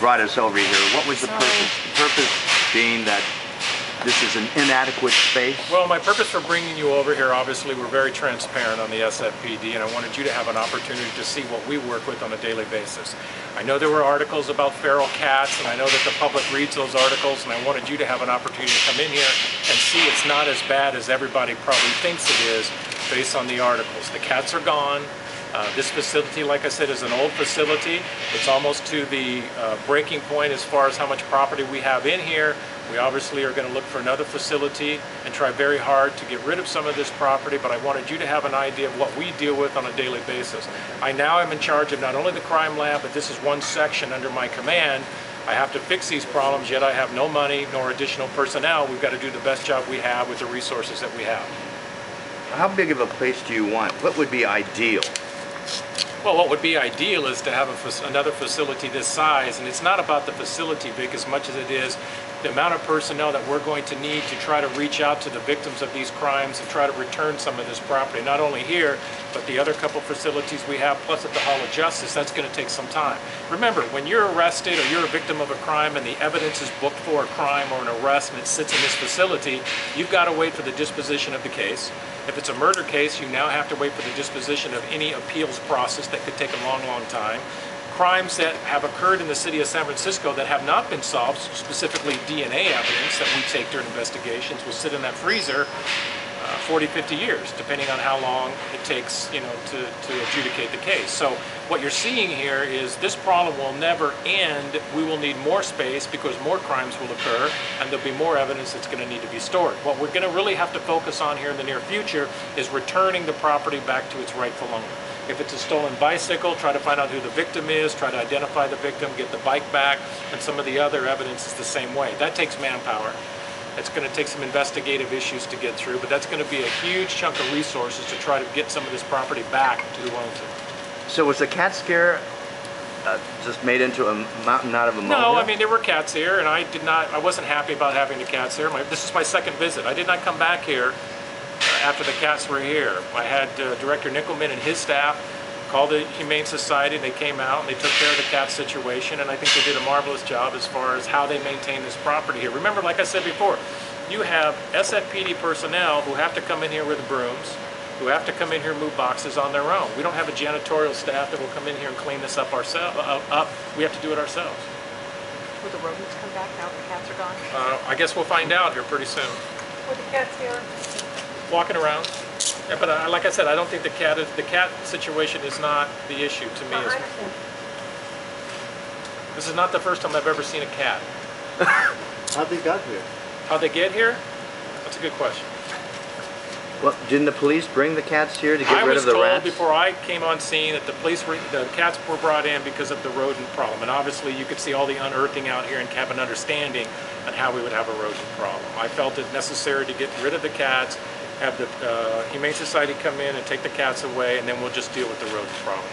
brought us over here. What was the purpose? The purpose being that this is an inadequate space? Well, my purpose for bringing you over here, obviously, we're very transparent on the SFPD, and I wanted you to have an opportunity to see what we work with on a daily basis. I know there were articles about feral cats, and I know that the public reads those articles, and I wanted you to have an opportunity to come in here and see it's not as bad as everybody probably thinks it is based on the articles. The cats are gone. This facility, like I said, is an old facility. It's almost to the breaking point as far as how much property we have in here. We obviously are going to look for another facility and try very hard to get rid of some of this property, but I wanted you to have an idea of what we deal with on a daily basis. I now am in charge of not only the crime lab, but this is one section under my command. I have to fix these problems, yet I have no money nor additional personnel. We've got to do the best job we have with the resources that we have. How big of a place do you want? What would be ideal? Well, what would be ideal is to have another facility this size, and it's not about the facility, Vic, as much as it is the amount of personnel that we're going to need to try to reach out to the victims of these crimes and try to return some of this property, not only here, but the other couple facilities we have, plus at the Hall of Justice. That's going to take some time. Remember, when you're arrested or you're a victim of a crime and the evidence is booked for a crime or an arrest and it sits in this facility, you've got to wait for the disposition of the case. If it's a murder case, you now have to wait for the disposition of any appeals process that could take a long, long time. Crimes that have occurred in the city of San Francisco that have not been solved, specifically DNA evidence that we take during investigations, will sit in that freezer 40, 50 years, depending on how long it takes, to adjudicate the case. So what you're seeing here is this problem will never end. We will need more space because more crimes will occur and there'll be more evidence that's going to need to be stored. What we're going to really have to focus on here in the near future is returning the property back to its rightful owner. If it's a stolen bicycle, try to find out who the victim is, try to identify the victim, get the bike back, and some of the other evidence is the same way. That takes manpower. It's going to take some investigative issues to get through, but that's going to be a huge chunk of resources to try to get some of this property back to who owns it. So was the cat scare just made into a mountain out of a molehill? No, I mean, there were cats here, and I wasn't happy about having the cats here. This is my second visit. I did not come back here after the cats were here. I had Director Nickelman and his staff called the Humane Society, and they came out and they took care of the cat situation, and I think they did a marvelous job as far as how they maintain this property here. Remember, like I said before, you have SFPD personnel who have to come in here with brooms, who have to come in here and move boxes on their own. We don't have a janitorial staff that will come in here and clean this up ourselves. We have to do it ourselves. Will the rodents come back now that the cats are gone? I guess we'll find out here pretty soon. Were the cats here? Walking around. Yeah, but like I said, I don't think the cat situation is not the issue to me. This is not the first time I've ever seen a cat. How'd they get here? How'd they get here? That's a good question. Well, didn't the police bring the cats here to get rid of the rats? I was told before I came on scene that the cats were brought in because of the rodent problem. And obviously you could see all the unearthing out here and have an understanding on how we would have a rodent problem. I felt it necessary to get rid of the cats, have the Humane Society come in and take the cats away, and then we'll just deal with the rodent problem.